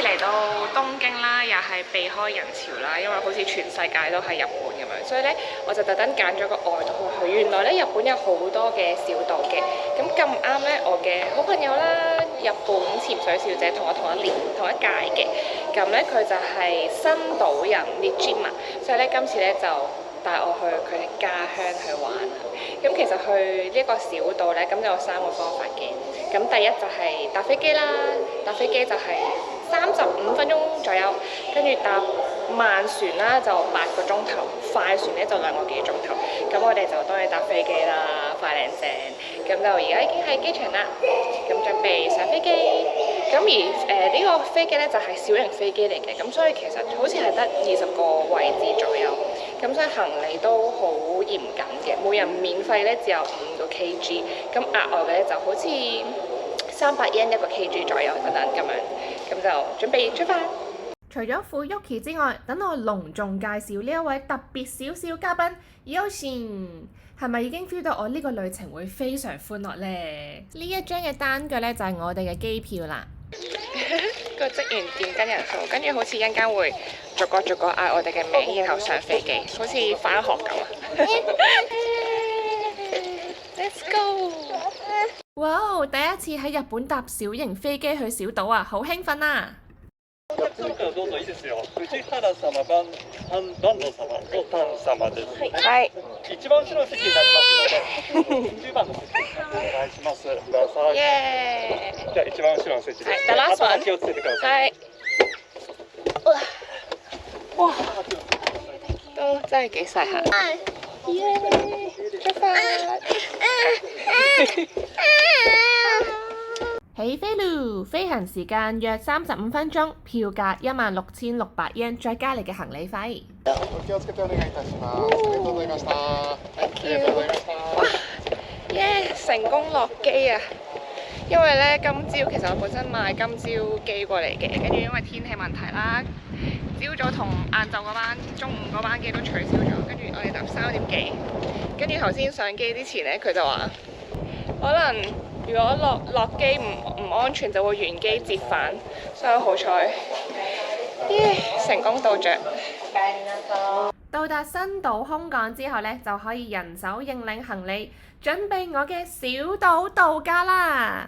嚟到東京啦，又係避開人潮啦，因為好似全世界都係日本咁樣，所以咧我就特登揀咗個外島去。原來咧日本有好多嘅小島嘅，咁咁啱咧我嘅好朋友啦，日本潛水小姐同我同一年同一屆嘅，咁咧佢就係新島人 Nijima，所以咧今次咧就帶我去佢哋家鄉去玩。咁其實去呢個小島咧，咁就有3個方法嘅。咁第一就係搭飛機啦，搭飛機就係35分鐘左右，跟住搭慢船啦就8個鐘頭，快船咧就2個幾鐘頭。咁我哋就當然搭飛機啦，快靚正。咁就而家已經喺機場啦，咁準備上飛機。咁而呢個飛機咧就係小型飛機嚟嘅，咁所以其實好似係得20個位置左右。咁所以行李都好嚴謹嘅，每人免費咧只有5個 kg， 咁額外嘅咧就好似300 yen 1個 kg 左右等等咁樣，咁就準備出發。除咗副 Yuki 之外，等我隆重介紹呢一位特別少少嘉賓 Yosin， 係咪已經 feel 到我呢個旅程會非常歡樂呢？呢一張嘅單據呢，就係我哋嘅機票啦。個職員點跟人數，跟住好似一陣間會逐個嗌我哋嘅名，然後上飛機，好似返學咁啊！Let's go！ 哇！第一次喺日本搭小型飛機去小島啊，好興奮啊！係。一番後ろの席になりますので、10番の席にお願いします。ください。じゃあ一番後ろの席で。The last one。気をつけてください。哇！都真係幾細下。耶！出發！起飛嚕！飛行時間約35分鐘，票價16,600 yen， 再加你嘅行李費。お気をつけてお願いいたします。ありがとうございました。ありがとうございました。哇！耶！成功落機啊！因為咧今朝其實我本身買今朝機過嚟嘅，跟住因為天氣問題啦，朝早同晏晝嗰班、中午嗰班機都取消咗，跟住我哋搭3點幾，跟住頭先上機之前咧，佢就話可能如果落機唔安全，就會原機折返，所以好彩，耶！成功到着。到達新島空港之後呢，就可以人手認領行李，準備我嘅小島度假啦！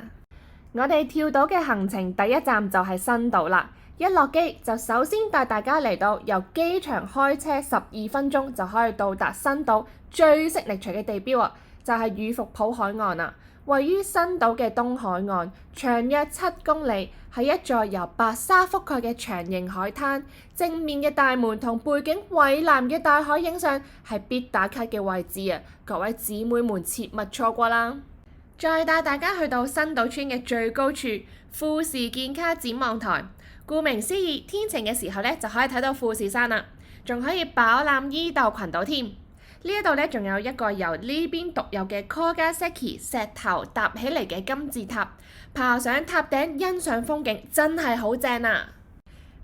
我哋跳島嘅行程第一站就係新島啦。一落機就首先帶大家嚟到由機場開車12分鐘就可以到達新島最息力除嘅地標啊，就係羽伏浦海岸啊。位於新島嘅東海岸，長約7公里，係一座由白沙覆蓋嘅長形海灘。正面嘅大門同背景蔚藍嘅大海影相係必打卡嘅位置啊！各位姊妹們切勿錯過啦！再帶大家去到新島村嘅最高處富士見卡展望台。顧名思義，天晴嘅時候呢，就可以睇到富士山啦，仲可以飽覽伊豆群島添。呢一度呢，仲有一個由呢邊獨有嘅 Kogaseki 石頭搭起嚟嘅金字塔，爬上塔頂欣賞風景真係好正啊！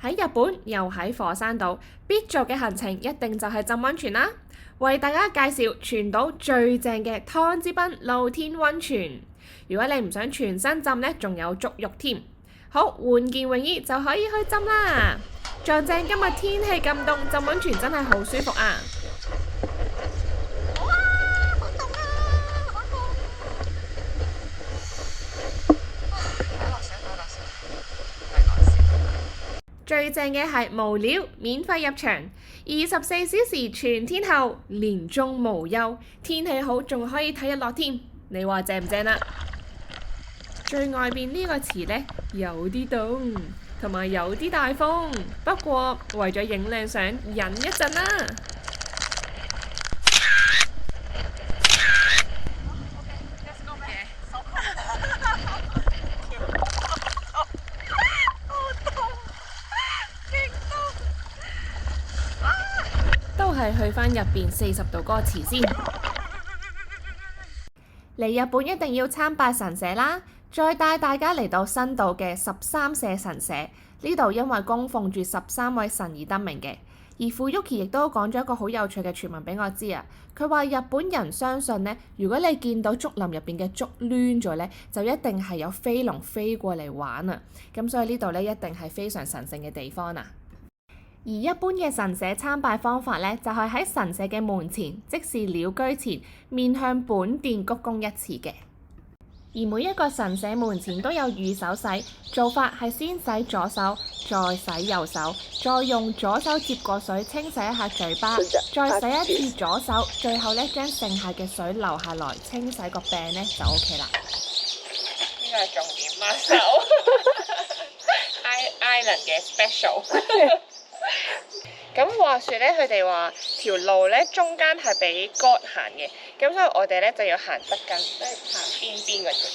喺日本又喺火山島，必做嘅行程一定就係浸溫泉啦。為大家介紹全島最正嘅湯之濱露天溫泉。如果你唔想全身浸呢，仲有足浴添。好，換件泳衣就可以去浸啦。撞正今日天氣咁凍，浸溫泉真係好舒服啊！最正嘅係無料免費入場，24小時全天候，年終無憂，天氣好仲可以睇日落添，你話正唔正啊？最外邊呢個池呢，有啲凍，同埋有啲大風，不過為咗影靚相，忍一陣啦。係去返入邊40度嗰個池先。嚟日本一定要參拜神社啦，再帶大家嚟到新島嘅13社神社。呢度因為供奉住13位神而得名嘅。而富 Yuki 亦都講咗一個好有趣嘅傳聞俾我知啊！佢話日本人相信呢，如果你見到竹林入邊嘅竹攣咗呢，就一定係有飛龍飛過嚟玩啊！咁所以呢度呢，一定係非常神聖嘅地方啊！而一般嘅神社參拜方法呢，就係喺神社嘅門前，即是鳥居前，面向本殿鞠躬一次嘅。而每一個神社門前都有御手洗，做法係先洗左手，再洗右手，再用左手接過水清洗一下嘴巴，再洗一次左手，最後呢將剩下嘅水流下來清洗個柄呢就 OK 啦。呢個係重點抹手，Island 嘅 special。咁話說咧，佢哋話條路咧中間係俾 God 行嘅，咁所以我哋咧就要行側跟，即係行邊邊嗰條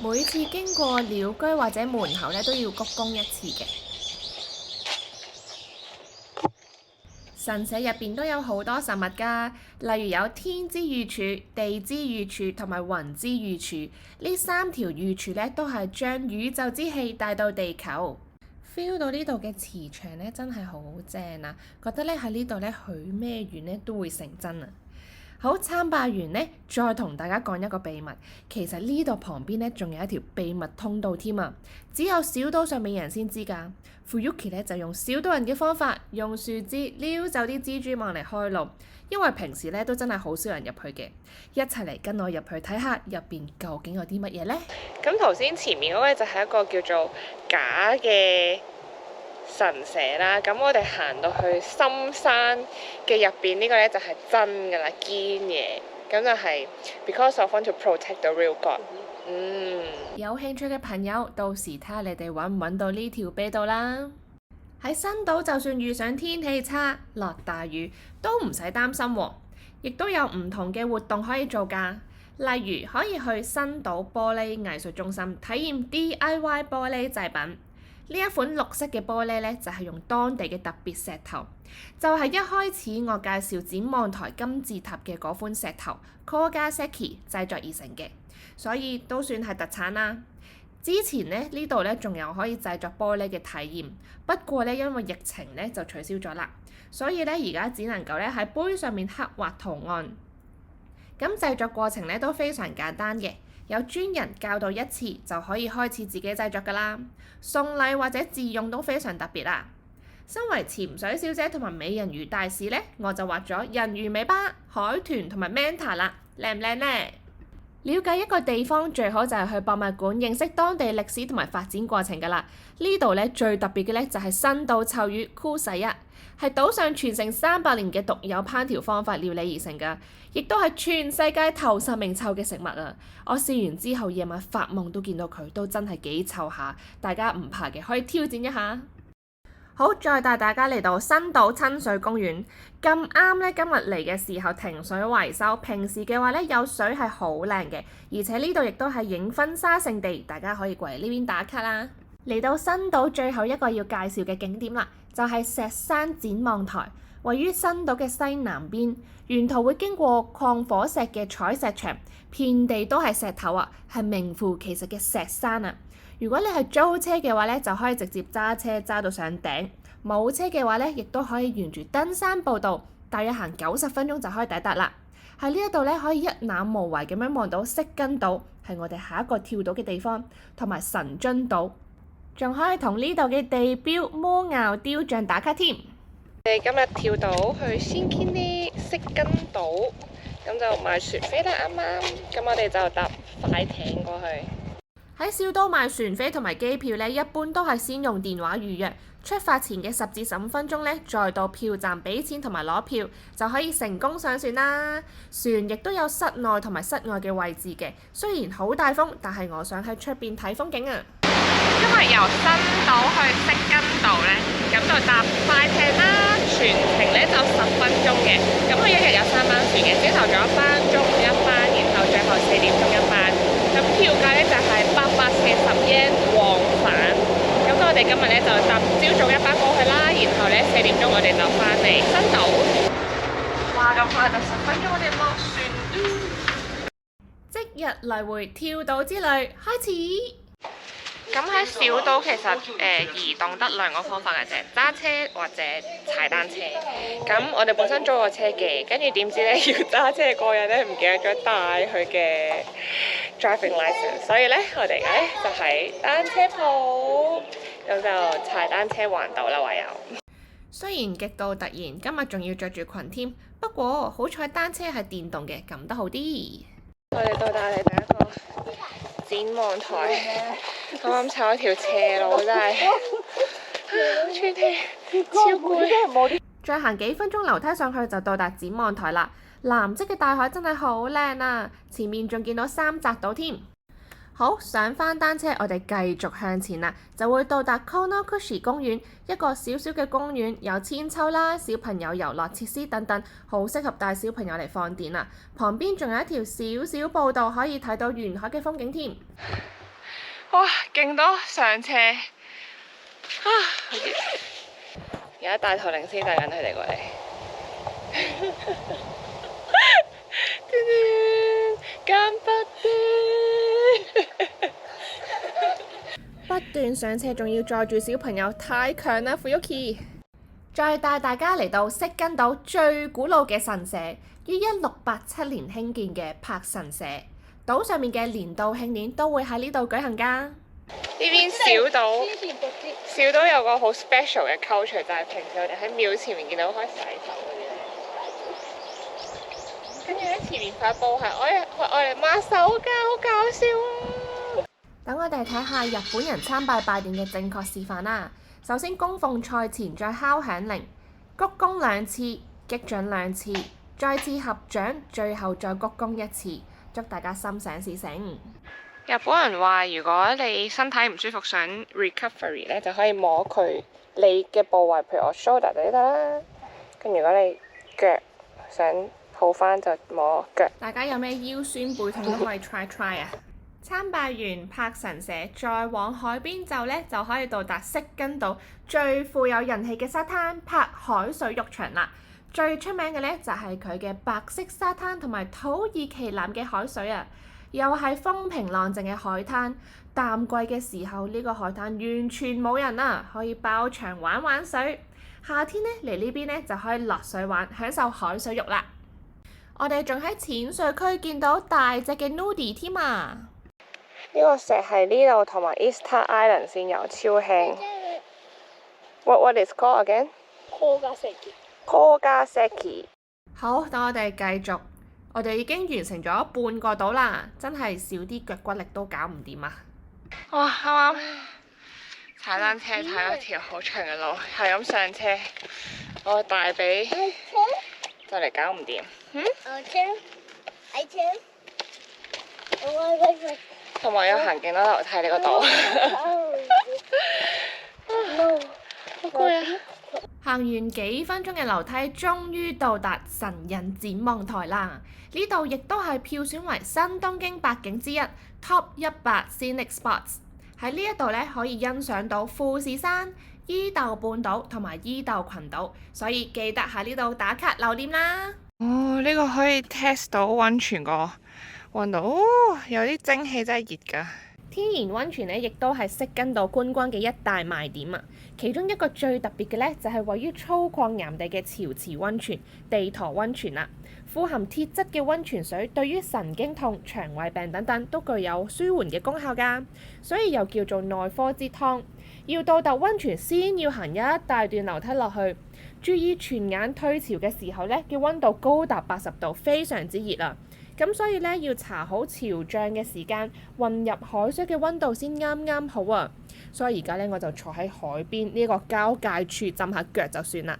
路。每次經過鳥居或者門口咧，都要鞠躬一次嘅。神社入邊都有好多神物㗎，例如有天之御柱、地之御柱同埋雲之御柱。呢3條御柱咧，都係將宇宙之氣帶到地球。feel 到呢度嘅磁場咧，真係好正啊！覺得咧喺呢度咧許咩願咧都會成真啊！好，參拜完呢，再同大家講一個秘密。其實呢度旁邊呢，仲有一條秘密通道添啊！只有小島上面人先知㗎。富 Yuki 呢，就用小島人嘅方法，用樹枝撩走啲蜘蛛網嚟開路。因為平時呢都真係好少人入去嘅。一齊嚟跟我入去睇下入邊究竟有啲乜嘢呢？咁頭先前面嗰個就係一個叫做假嘅神社啦，咁我哋行到去深山嘅入邊呢個呢，就係真㗎啦，堅嘢，咁就係 because I want to protect the real God。有興趣嘅朋友，到時睇下你哋揾唔揾到呢條秘道啦。喺新島就算遇上天氣差、落大雨，都唔使擔心喎，亦都有唔同嘅活動可以做㗎。例如可以去新島玻璃藝術中心體驗 DIY 玻璃製品。呢一款綠色嘅玻璃呢，就係用當地嘅特別石頭，就係一開始我介紹展望台金字塔嘅嗰款石頭 Kogaseki 製作而成嘅，所以都算係特產啦。之前呢度呢，仲有可以製作玻璃嘅體驗，不過呢，因為疫情呢，就取消咗啦，所以呢，而家只能夠呢喺杯上面刻畫圖案。咁製作過程呢，都非常簡單嘅。有專人教導一次就可以開始自己製作㗎啦，送禮或者自用都非常特別啦。身為潛水小姐同埋美人魚大使呢，我就畫咗人魚尾巴、海豚同埋 Manta 啦，靚唔靚呢？了解一個地方最好就係去博物館認識當地歷史同埋發展過程㗎啦。呢度呢，最特別嘅呢，就係新島臭魚 Kusaya，係島上傳承300年嘅獨有烹調方法料理而成㗎，亦都係全世界頭10名臭嘅食物啊！我試完之後夜晚發夢都見到佢，都真係幾臭下。大家唔怕嘅可以挑戰一下。好，再帶大家嚟到新島親水公園。咁啱呢，今日嚟嘅時候停水維修，平時嘅話呢，有水係好靚嘅，而且呢度亦都係影婚紗勝地，大家可以過嚟呢邊打卡啦。嚟到新島最後一個要介紹嘅景點啦，就係石山展望台，位於新島嘅西南邊，沿途會經過礦火石嘅採石場，遍地都係石頭啊，係名副其實嘅石山啊！如果你係租車嘅話呢，就可以直接揸車揸到上頂；冇車嘅話呢，亦都可以沿住登山步道，大約行90分鐘就可以抵達啦。喺呢一度呢，可以一覽無遺咁樣望到色根島，係我哋下一個跳島嘅地方，同埋神津島，仲可以同呢度嘅地標摩拗雕像打卡添。我哋今日跳島去仙堅呢色根島，咁就買船飛啦，啱啱。咁我哋就搭快艇過去。喺小島買船飛同埋機票呢，一般都係先用電話預約，出發前嘅10至15分鐘呢，再到票站俾錢同埋攞票，就可以成功上船啦。船亦都有室內同埋室外嘅位置嘅，雖然好大風，但係我想喺出邊睇風景啊。因為由新島去色根島呢，咁就搭快艇啦，全程呢就10分鐘嘅。咁佢一日有3班船嘅，朝頭早一班，中午一班，然後最後4點鐘一班。咁票價呢就係840 yen 往返。咁我哋今日呢就搭朝早一班過去啦，然後呢4點鐘我哋就翻嚟新島。哇！咁快就10分鐘，我哋落船。即日來回跳島之旅開始。咁喺小島其實移動得兩個方法嘅啫，揸車或者踩單車。咁我哋本身租過車嘅，跟住點知咧要揸車嗰個人咧唔記得咗帶佢嘅 driving license， 所以咧我哋咧就喺單車鋪，咁就踩單車環島啦，唯有。雖然極度突然，今日仲要着住裙添，不過好彩單車係電動嘅，咁都好啲。我哋到達我哋第一個展望台，啱啱踩咗條斜路，真係喘氣，超攰。再行幾分鐘樓梯上去就到達展望台啦。藍色嘅大海真係好靚啊！前面仲見到三澤島添。好，上返單車，我哋繼續向前啦，就會到達 Konokushi 公園，一個小小嘅公園，有千秋啦、小朋友遊樂設施等等，好適合帶小朋友嚟放電啦。旁邊仲有一條小小步道，可以睇到沿海嘅風景添。哇，勁多上斜啊！而家大頭領先帶緊佢哋過嚟。不斷上斜，仲要載住小朋友，太強啦！Fuyuki， 再帶大家嚟到色根島最古老嘅神社，於1687年興建嘅柏神社。島上面嘅年度慶典都會喺呢度舉行㗎。呢邊小島有個好 special 嘅 culture， 就係平時我哋喺廟前面見到開洗手嘅，跟住喺前面塊布係我哋抹手㗎，好搞笑啊！等我哋睇下日本人參拜拜殿嘅正確示範啦。首先供奉菜前，再敲響鈴，鞠躬2次，擊掌2次，再次合掌，最後再鞠躬1次。祝大家心想事成。日本人話，如果你身體唔舒服想 recovery 咧，就可以摸佢你嘅部位，譬如我 shoulder 就得啦。跟住如果你腳想好返，就摸腳。大家有咩腰酸背痛都可以 try 啊！參拜完柏神社，再往海邊走呢，就可以到達色根島最富有人氣嘅沙灘柏海水浴場啦。最出名嘅呢，就係佢嘅白色沙灘同埋土耳其藍嘅海水啊！又係風平浪靜嘅海灘。淡季嘅時候，呢個海灘完全冇人啊，可以包場玩水。夏天呢，嚟呢邊呢，就可以落水玩，享受海水浴啦。我哋仲喺淺水區見到大隻嘅 nudie 添啊！呢個石係呢度同埋 Easter Island 先有，超輕。What is called again? Kogaseki。好，等我哋繼續。我哋已經完成咗半個島啦，真係少啲腳骨力都搞唔掂啊！哇，啱啱踩單車踩咗條好長嘅路，係咁上車，我大髀就嚟搞唔掂。同埋要行勁多樓梯呢個島，好攰啊！行完幾分鐘嘅樓梯，終於到達神人展望台啦！呢度亦都係票選為新東京8景之一 Top 100 Scenic Spots。喺呢一度咧，可以欣賞到富士山、伊豆半島同埋伊豆群島，所以記得喺呢度打卡留念啦！哦，呢個可以 test 到溫泉個溫度，哦，有啲蒸汽真係熱㗎。天然溫泉咧，亦都係色根島觀光嘅一大賣點啊！其中一個最特別嘅咧，就係位於粗獷岩地嘅潮池溫泉、地陀溫泉啦。富含鐵質嘅溫泉水對於神經痛、腸胃病等等都具有舒緩嘅功效㗎，所以又叫做內科之湯。要到達溫泉，先要行一大段樓梯落去。注意泉眼退潮嘅時候咧，嘅溫度高達80度，非常之熱啊！咁所以咧，要查好潮漲嘅時間，混入海水嘅溫度先啱啱好啊！所以而家咧，我就坐喺海邊呢個交界處浸下腳就算啦。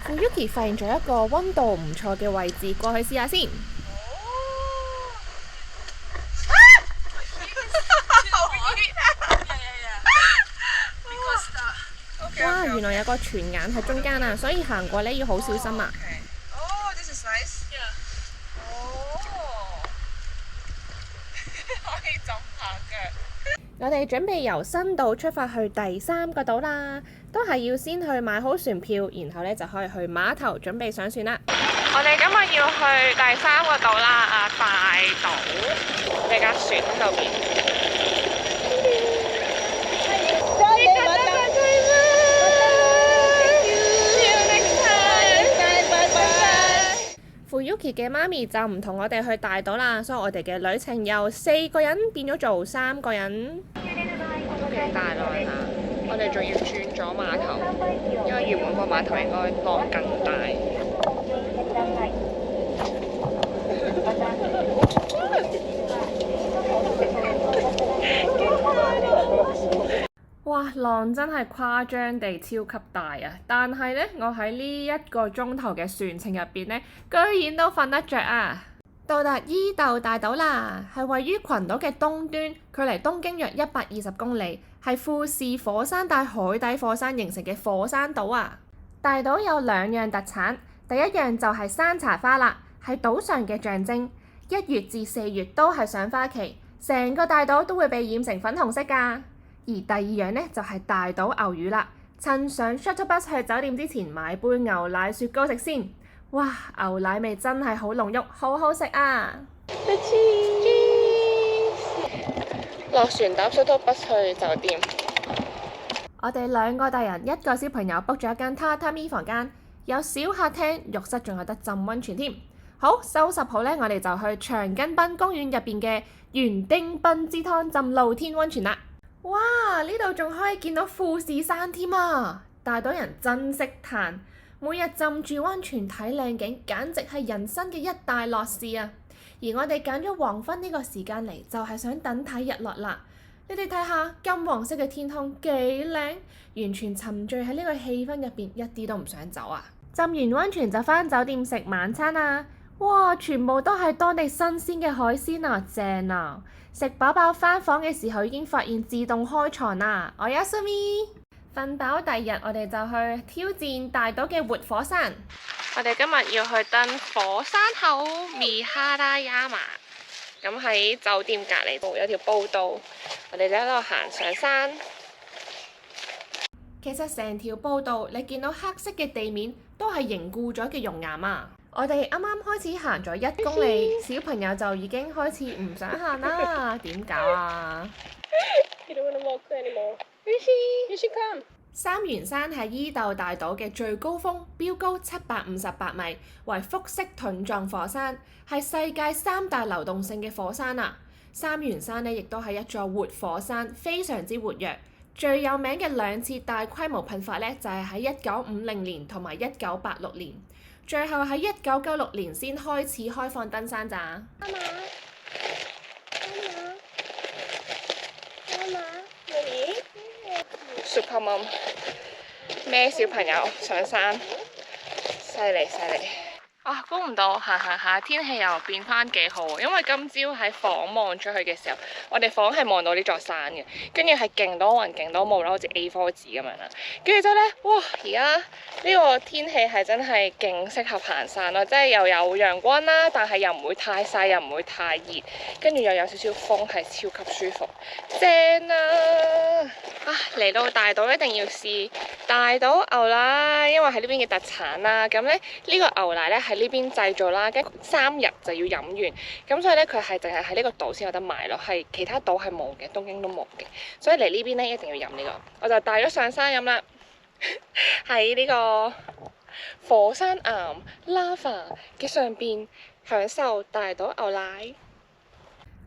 Fuyuki 發現咗一個溫度唔錯嘅位置，過去試下先。哇！原來有個泉眼喺中間啊，所以行過咧要好小心啊。我哋準備由新島出發去第3個島啦，都係要先去買好船票，然後咧就可以去碼頭準備上船啦。我哋今日要去第3個島啦，大島，呢架船喺後邊。Fuyuki 嘅媽咪就唔同我哋去大島啦，所以我哋嘅旅程由4個人變咗做3個人。都幾大浪下，我哋仲要轉咗碼頭，因為原本個碼頭應該浪更大。哇！浪真係誇張地超級大啊！但係呢，我喺呢1個鐘頭嘅船程入邊呢，居然都瞓得着啊！到達伊豆大島啦，係位於群島嘅東端，距離東京約120公里，係富士火山帶海底火山形成嘅火山島啊！大島有2樣特產，第一樣就係山茶花啦，係島上嘅象徵。1月至4月都係賞花期，成個大島都會被染成粉紅色㗎。而第2樣呢，就係大島牛魚啦，趁上 shuttle bus 去酒店之前買杯牛奶雪糕食先。哇！牛奶味真係好濃郁，好好食啊！落船搭 shuttle bus 去酒店。我哋2個大人1個小朋友 book 咗一間榻榻米房間，有小客廳、浴室，仲有得浸溫泉添。好，收拾好呢，我哋就去長庚濱公園入邊嘅園丁濱之湯浸露天溫泉啦。哇！呢度仲可以見到富士山添啊！大島人真識嘆，每日浸住溫泉睇靚景，簡直係人生嘅一大樂事啊！而我哋揀咗黃昏呢個時間嚟，就係想等睇日落啦。你哋睇下金黃色嘅天空幾靚，完全沉醉喺呢個氣氛入邊，一啲都唔想走啊！浸完溫泉就返酒店食晚餐啊！哇！全部都係當地新鮮嘅海鮮啊，正啊！食飽飽返房嘅時候已經發現自動開床啦，我有蘇咪。瞓飽第2日我哋就去挑戰大島嘅活火山。我哋今日要去登火山口米哈拉亞馬，咁喺酒店隔離度有條步道，我哋就喺度行上山。其實成條步道你見到黑色嘅地面都係凝固咗嘅熔岩啊！我哋啱啱開始行咗1公里，小朋友就已經開始唔想行啦，點搞啊？三元山係伊豆大島嘅最高峰，標高758米，為複式盾狀火山，係世界3大流動性嘅火山啊！三元山呢亦都係一座活火山，非常之活躍。最有名嘅2次大規模噴發呢，就係喺1950年同埋1986年。最後喺1996年先開始開放登山咋。Super Mom 孭小朋友上山，犀利犀利！啊，估唔到行行下天氣又變翻幾好喎，因為今朝喺房望出去嘅時候，我哋房係望到呢座山嘅，跟住係勁多雲勁多霧啦，好似 A4 紙咁樣啦。跟住之後咧，哇！而家呢個天氣係真係勁適合行山咯，即係又有陽光啦，但係又唔會太曬，又唔會太熱，跟住又有少少風，係超級舒服，正啊！啊，嚟到大島一定要試大島牛奶，因為係呢邊嘅特產啦。咁咧呢個牛奶咧喺呢邊製造啦，跟住3日就要飲完。咁所以咧佢係淨係喺呢個島先有得賣咯，係其他島係冇嘅，東京都冇嘅。所以嚟呢邊咧一定要飲呢個，我就帶咗上山飲啦。喺呢個火山岩 lava 嘅上邊享受大島牛奶。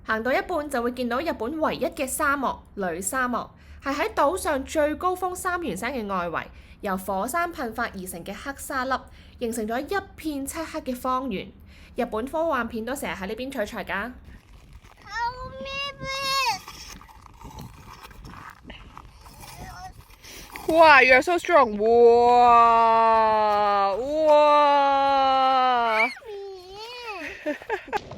行到一半就會見到日本唯一嘅沙漠女沙漠。係喺島上最高峰三元山嘅外圍，由火山噴發而成嘅黑沙粒，形成咗一片漆黑嘅荒原。日本科幻片都成日喺呢邊取材㗎。哇 ！You're so strong！ 哇！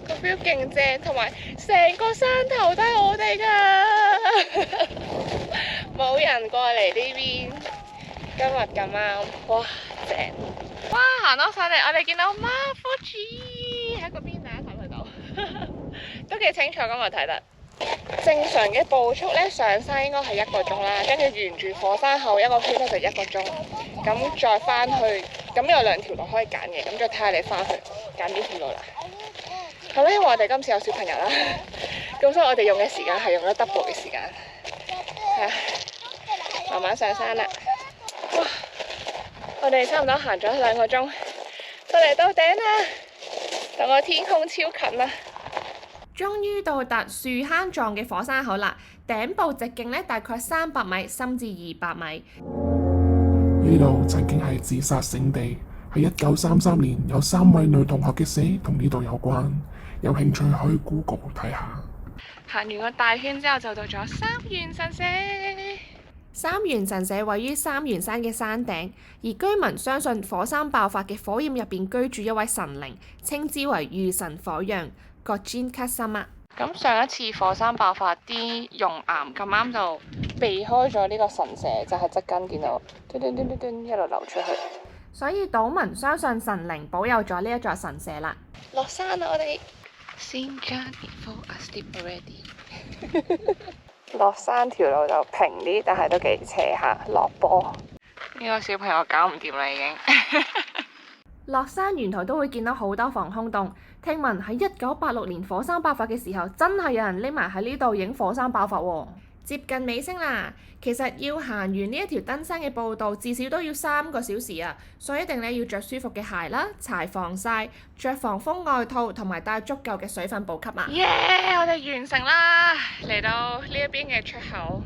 個 feel 勁正，同埋成個山頭都係我哋㗎。冇人過嚟呢邊，今日咁啱，哇正！哇，行到上嚟，我哋見到馬夫子喺嗰邊，大家睇唔睇到？都幾清楚咁我睇得。正常嘅步速咧，上山應該係1個鐘啦，跟住沿住火山口一個圈咧就1個鐘，咁再翻去，咁有2條路可以揀嘅，咁再睇下你翻去揀邊條路啦。好啦，因為我哋今次有小朋友啦，咁所以我哋用嘅時間係用咗 double 嘅時間。係啊，慢慢上山啦！哇，我哋差唔多行咗2個鐘，到嚟到頂啦！等個天空超近啦！終於到達樹坑狀嘅火山口啦，頂部直徑大概300米，深至200米。呢度曾經係自殺聖地，喺1933年有3位女同學嘅死同呢度有關。有興趣可以 Google 睇下。行完個大圈之後就到咗三元神社。三元神社位於三元山嘅山頂，而居民相信火山爆發嘅火焰入邊居住一位神靈，稱之為御神火陽。Gojin Kasama。咁上一次火山爆發，啲熔岩咁啱就避開咗呢個神社，就係側根見到嘟嘟嘟嘟嘟一路流出去。所以島民相信神靈保佑咗呢一座神社啦。落山啦，我哋先加啲 fall asleep already。落山條路就平啲，但係都幾斜下，落坡。呢個小朋友搞唔掂啦已經。落山沿途都會見到好多防空洞。聽聞喺1986年火山爆發嘅時候，真係有人匿埋喺呢度影火山爆發喎。接近尾聲啦，其實要行完呢一條登山嘅步道，至少都要3個小時啊，所以一定要着舒服嘅鞋啦，搽防曬，着防風外套，同埋帶足夠嘅水分補給啊！耶！我哋完成啦，嚟到呢一邊嘅出口，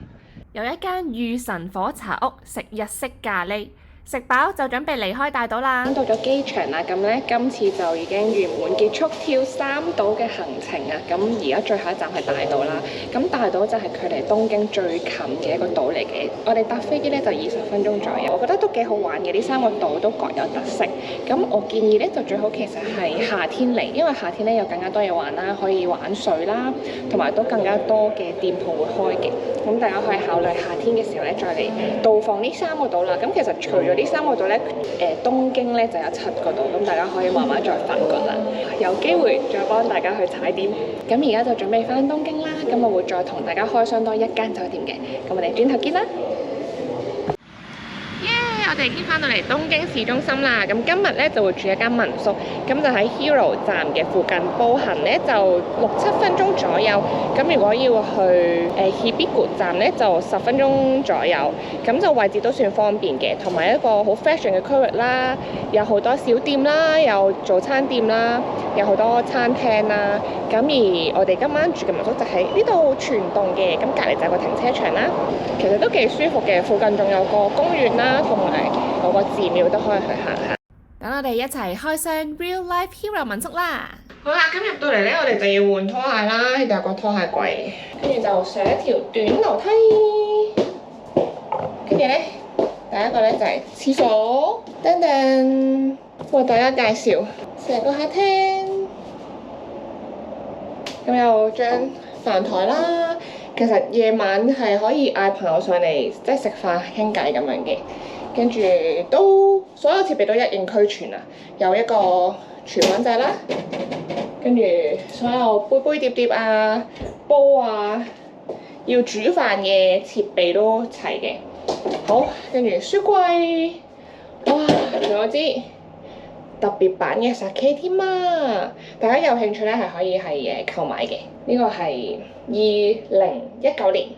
有一間御神火茶屋，食日式咖喱。食飽就準備離開大島啦。到咗機場啦，咁呢，今次就已經圓滿結束跳3島嘅行程啊！咁而家最後一站係大島啦。咁大島就係距離東京最近嘅一個島嚟嘅。我哋搭飛機呢就20分鐘左右，我覺得都幾好玩嘅。呢3個島都各有特色。咁我建議呢就最好其實係夏天嚟，因為夏天呢有更加多嘢玩啦，可以玩水啦，同埋都更加多嘅店鋪會開嘅。咁大家可以考慮夏天嘅時候呢，再嚟到訪呢3個島啦。咁其實除咗呢3個島咧，東京咧就有7個島，咁大家可以慢慢再發掘啦。有機會再幫大家去踩點。咁而家就準備翻東京啦，咁我會再同大家開箱多一間酒店嘅。咁我哋轉頭見啦。我哋已經翻到嚟東京市中心啦，咁今日咧就會住一間民宿，咁就喺 Hiro 站嘅附近，步行咧就6-7分鐘左右。咁如果要去Hibiku 站咧就10分鐘左右，咁就位置都算方便嘅，同埋一個好 fashion 嘅區域啦，有好多小店啦，有早餐店啦，有好多餐廳啦。咁而我哋今晚住嘅民宿就喺呢度全棟嘅，咁隔離就有個停車場啦，其實都幾舒服嘅，附近仲有個公園啦，同埋嗰個寺廟都可以去行下。等我哋一齊開箱 Real Life Hero 民宿啦！好啦，咁入到嚟呢，我哋就要換拖鞋啦，呢度有個拖鞋櫃，跟住就上一條短樓梯，跟住呢，第一個呢就係廁所，噔噔，為大家介紹成個客廳，咁有張飯台啦。其實夜晚係可以嗌朋友上嚟，即係食飯傾偈咁樣嘅，跟住都所有設備都一應俱全啊！有一個廚房仔啦，跟住所有杯杯碟碟啊、煲啊，要煮飯嘅設備都齊嘅。好，跟住書櫃，哇！仲有支特別版嘅 Sake 添啊！大家有興趣咧係可以係購買嘅，呢個係2019年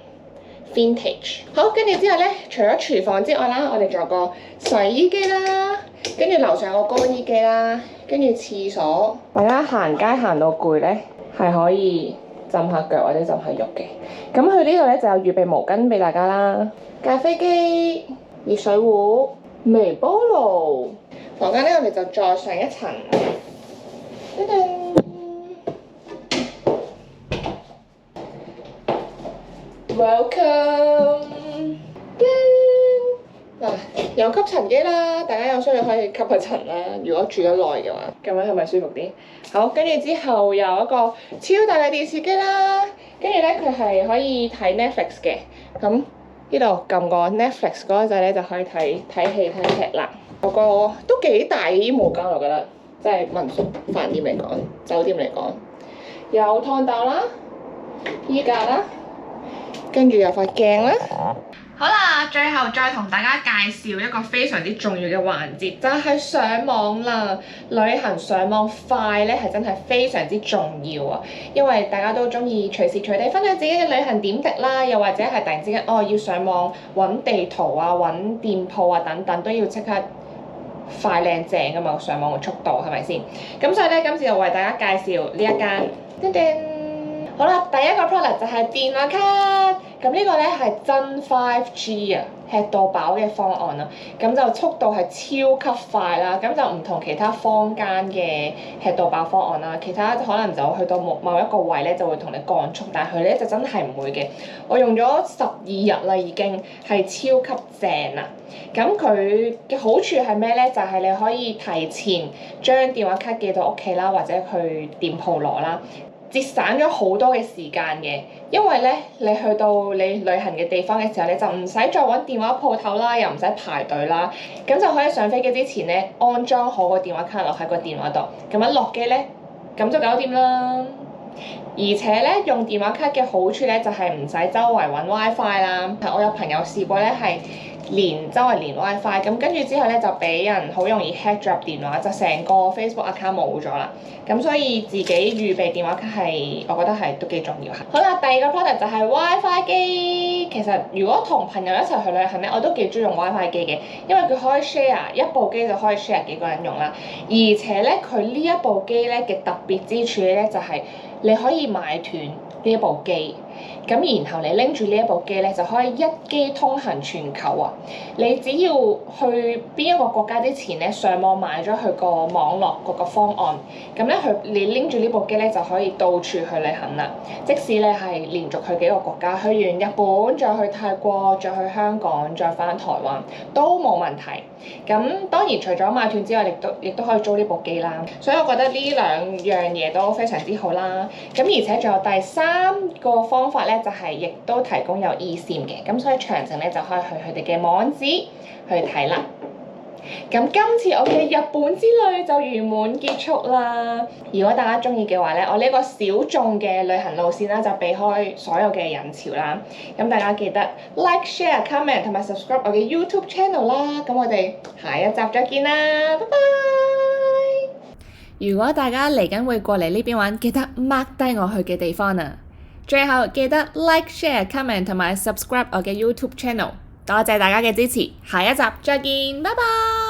Vintage。好，跟住之後咧，除咗廚房之外啦，我哋仲有個洗衣機啦，跟住樓上有個乾衣機啦，跟住廁所。大家行街行到攰咧，係可以浸下腳或者浸下浴嘅。咁佢呢度咧就有預備毛巾俾大家啦，咖啡機、熱水壺、微波爐。房間咧，我哋就再上一層。噔噔 Welcome。嗱，有吸塵機啦，大家有需要可以吸下塵啦。如果住得耐嘅話，咁樣係咪舒服啲？好，跟住之後有一個超大嘅電視機啦，跟住咧佢係可以睇 Netflix 嘅。咁呢度撳個 Netflix 嗰個掣咧，就可以睇戲睇劇啦。有個都幾大嘅衣帽間，我覺得，即係民宿飯店嚟講，酒店嚟講，有燙斗啦、衣架啦，跟住有塊鏡啦。好啦，最後再同大家介紹一個非常之重要嘅環節，就係上網啦。旅行上網快咧，係真係非常之重要啊！因為大家都中意隨時隨地分享自己嘅旅行點滴啦，又或者係突然之間要上網揾地圖啊、揾店鋪啊等等，都要即刻快靚正噶嘛，上網嘅速度係咪先？咁所以咧，今次就為大家介紹呢一間。叮叮，好啦，第一個 product 就係電話卡。咁呢個咧係真 5G 啊，吃到飽嘅方案啦。咁就速度係超級快啦。咁就唔同其他坊間嘅吃到飽方案啦。其他可能就去到某一個位咧就會同你降速，但係佢咧就真係唔會嘅。我用咗12日啦，已經係超級正啦。咁佢嘅好處係咩咧？就係你可以提前將電話卡寄到屋企啦，或者去店鋪攞啦。節省咗好多嘅時間嘅，因為咧你去到你旅行嘅地方嘅時候，你就唔使再揾電話鋪頭啦，又唔使排隊啦，咁就可以上飛機之前咧安裝好個電話卡落喺個電話度，咁一落機咧咁就搞掂啦。而且咧用電話卡嘅好處咧就係唔使周圍揾 WiFi 啦。我有朋友試過咧係周圍連 WiFi， 咁跟住之後咧就俾人好容易 hack 咗入電話，就成個 Facebook account 冇咗啦。咁所以自己預備電話卡係，我覺得係都幾重要嚇。好啦，第二個 product 就係 WiFi 機。其實如果同朋友一齊去旅行咧，我都幾中意用 WiFi 機嘅，因為佢可以 share 一部機就可以 share 幾個人用啦。而且咧佢呢一部機咧嘅特別之處咧就係你可以買斷呢一部機。咁然後你拎住呢一部機咧，就可以一機通行全球啊！你只要去邊一個國家之前咧，上網買咗佢個網絡嗰個方案，咁咧你拎住呢部機咧就可以到處去旅行啦。即使你係連續去幾個國家，去完日本，再去泰國，再去香港，再翻台灣都冇問題。咁當然除咗買斷之外，亦都可以租呢部機啦。所以我覺得呢兩樣嘢都非常之好啦。咁而且仲有第三個方法咧，就係亦都提供有 eSIM 嘅。咁所以詳情咧就可以去佢哋嘅網址去睇啦。咁今次我嘅日本之旅就圓滿結束啦。如果大家中意嘅話咧，我呢個小眾嘅旅行路線啦，就避開所有嘅人潮啦。咁大家記得 like、share、comment 同埋 subscribe 我嘅 YouTube channel 啦。咁我哋下一集再見啦，拜拜！如果大家嚟緊會過嚟呢邊玩，記得 mark 低我去嘅地方啊！最後記得 like、share、comment 同埋 subscribe 我嘅 YouTube channel。多謝大家嘅支持，下一集再見，拜拜！